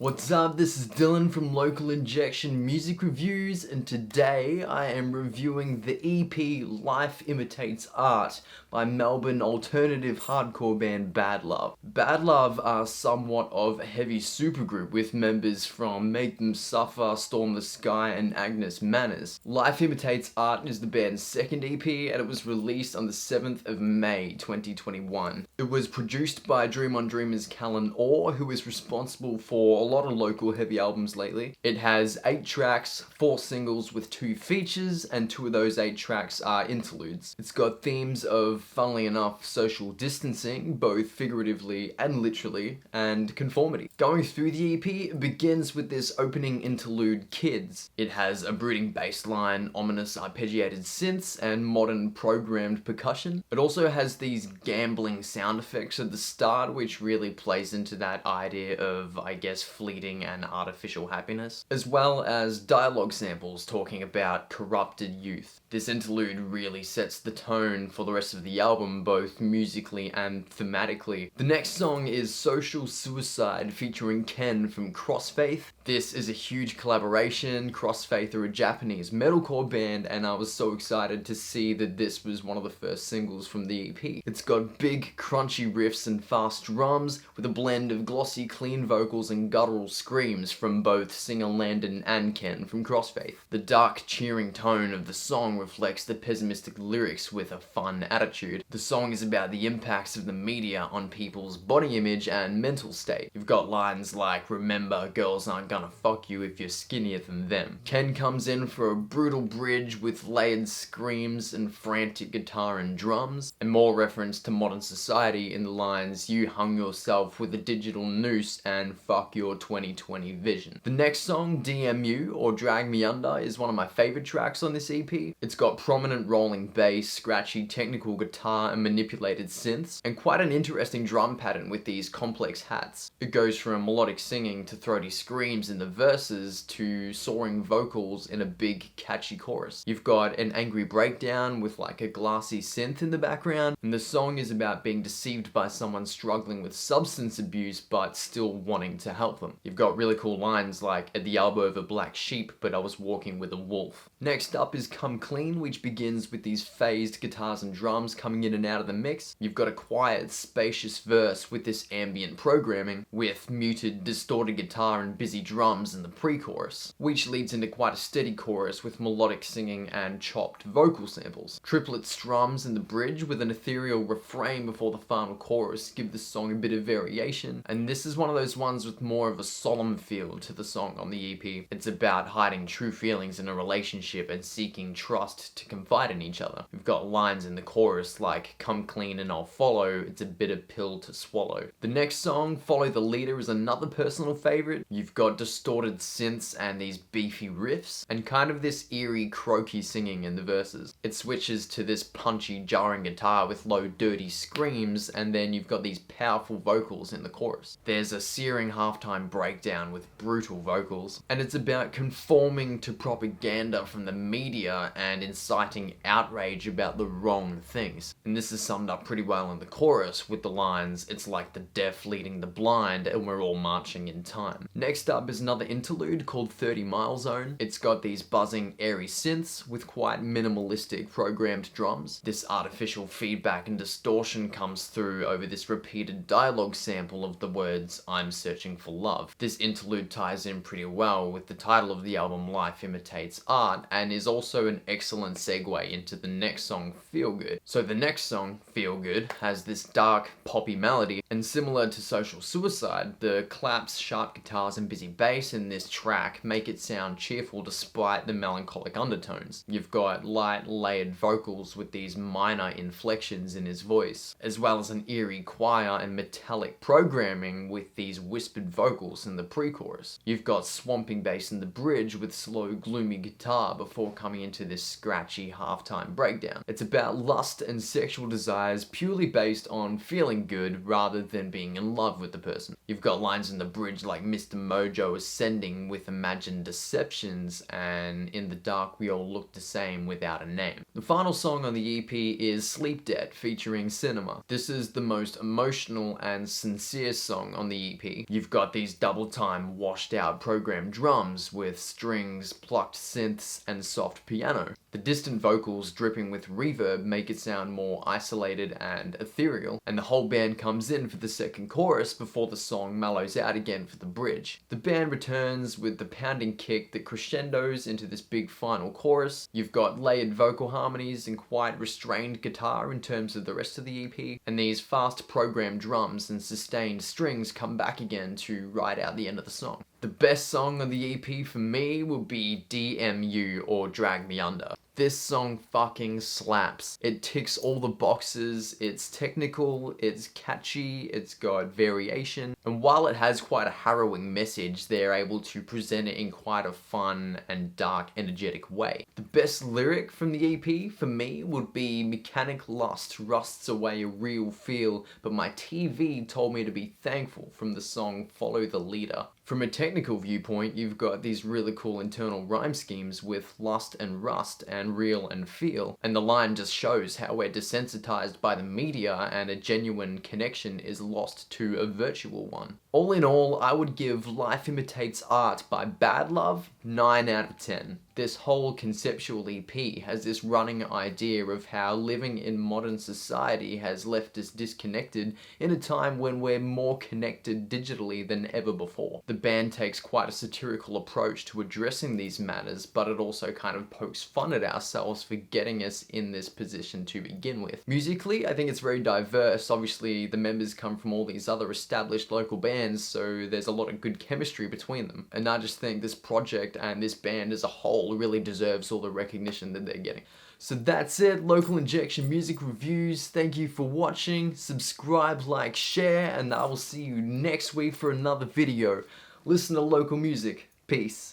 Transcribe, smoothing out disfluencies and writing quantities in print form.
What's up? This is Dylan from Local Injection Music Reviews, and today I am reviewing the EP Life Imitates Art by Melbourne alternative hardcore band Bad Love. Bad Love are somewhat of a heavy supergroup with members from Make Them Suffer, Storm the Sky, and Agnes Manners. Life Imitates Art is the band's second EP, and it was released on the 7th of May 2021. It was produced by Dream on Dreamers Callan Orr, who is responsible for a lot of local heavy albums lately. It has 8 tracks, 4 singles with 2 features, and 2 of those 8 tracks are interludes. It's got themes of, funnily enough, social distancing, both figuratively and literally, and conformity. Going through the EP, it begins with this opening interlude, Kids. It has a brooding bass line, ominous arpeggiated synths, and modern programmed percussion. It also has these gambling sound effects at the start, which really plays into that idea of, I guess, fleeting and artificial happiness, as well as dialogue samples talking about corrupted youth. This interlude really sets the tone for the rest of the album, both musically and thematically. The next song is Social Suicide featuring Ken from Crossfaith. This is a huge collaboration. Crossfaith are a Japanese metalcore band, and I was so excited to see that this was one of the first singles from the EP. It's got big, crunchy riffs and fast drums, with a blend of glossy, clean vocals and guttural screams from both singer Landon and Ken from Crossfaith. The dark, cheering tone of the song reflects the pessimistic lyrics with a fun attitude. The song is about the impacts of the media on people's body image and mental state. You've got lines like, "Remember, girls aren't gonna fuck you if you're skinnier than them." Ken comes in for a brutal bridge with layered screams and frantic guitar and drums, and more reference to modern society in the lines, "You hung yourself with a digital noose and fuck your 2020 vision." The next song, DMU, or Drag Me Under, is one of my favorite tracks on this EP. It's got prominent rolling bass, scratchy technical guitar, and manipulated synths, and quite an interesting drum pattern with these complex hats. It goes from melodic singing to throaty screams in the verses to soaring vocals in a big, catchy chorus. You've got an angry breakdown with like a glassy synth in the background, and the song is about being deceived by someone struggling with substance abuse but still wanting to help them. You've got really cool lines like, "At the elbow of a black sheep, but I was walking with a wolf." Next up is Come Clean, which begins with these phased guitars and drums coming in and out of the mix. You've got a quiet, spacious verse with this ambient programming, with muted, distorted guitar and busy drums in the pre-chorus, which leads into quite a steady chorus with melodic singing and chopped vocal samples. Triplet strums in the bridge with an ethereal refrain before the final chorus give the song a bit of variation, and this is one of those ones with more of a solemn feel to the song on the EP. It's about hiding true feelings in a relationship and seeking trust to confide in each other. We've got lines in the chorus like, "Come clean and I'll follow, it's a bitter pill to swallow." The next song, Follow the Leader, is another personal favorite. You've got distorted synths and these beefy riffs, and kind of this eerie, croaky singing in the verses. It switches to this punchy, jarring guitar with low, dirty screams, and then you've got these powerful vocals in the chorus. There's a searing halftime breakdown with brutal vocals, and it's about conforming to propaganda from the media and inciting outrage about the wrong things. And this is summed up pretty well in the chorus with the lines, "It's like the deaf leading the blind and we're all marching in time." Next up is another interlude called 30 Mile Zone. It's got these buzzing, airy synths with quite minimalistic programmed drums. This artificial feedback and distortion comes through over this repeated dialogue sample of the words, "I'm searching for love." This interlude ties in pretty well with the title of the album, Life Imitates Art, and is also an excellent segue into the next song, Feel Good. So the next song, Feel Good, has this dark, poppy melody, and similar to Social Suicide, the claps, sharp guitars, and busy bass in this track make it sound cheerful despite the melancholic undertones. You've got light, layered vocals with these minor inflections in his voice, as well as an eerie choir and metallic programming with these whispered vocals in the pre-chorus. You've got swamping bass in the bridge with slow, gloomy guitar before coming into this scratchy halftime breakdown. It's about lust and sexual desires purely based on feeling good rather than being in love with the person. You've got lines in the bridge like, "Mr. Mojo ascending with imagined deceptions," and "In the dark we all look the same without a name." The final song on the EP is Sleep Debt featuring Cinema. This is the most emotional and sincere song on the EP. You've got these these double-time, washed-out programmed drums with strings, plucked synths, and soft piano. The distant vocals dripping with reverb make it sound more isolated and ethereal, and the whole band comes in for the second chorus before the song mellows out again for the bridge. The band returns with the pounding kick that crescendos into this big final chorus. You've got layered vocal harmonies and quite restrained guitar in terms of the rest of the EP, and these fast programmed drums and sustained strings come back again to ride out the end of the song. The best song on the EP for me will be DMU, or Drag Me Under. This song fucking slaps. It ticks all the boxes, it's technical, it's catchy, it's got variation, and while it has quite a harrowing message, they're able to present it in quite a fun and dark, energetic way. The best lyric from the EP for me would be "Mechanic lust rusts away a real feel, but my TV told me to be thankful," from the song Follow the Leader. From a technical viewpoint, you've got these really cool internal rhyme schemes with lust and rust and real and feel, and the line just shows how we're desensitized by the media and a genuine connection is lost to a virtual one. All in all, I would give Life Imitates Art by Bad Love 9 out of 10. This whole conceptual EP has this running idea of how living in modern society has left us disconnected in a time when we're more connected digitally than ever before. The band takes quite a satirical approach to addressing these matters, but it also kind of pokes fun at ourselves for getting us in this position to begin with. Musically, I think it's very diverse. Obviously, the members come from all these other established local bands, so there's a lot of good chemistry between them. And I just think this project and this band as a whole really deserves all the recognition that they're getting. So that's it, Local Injection Music Reviews. Thank you for watching. Subscribe, like, share, and I will see you next week for another video. Listen to local music. Peace.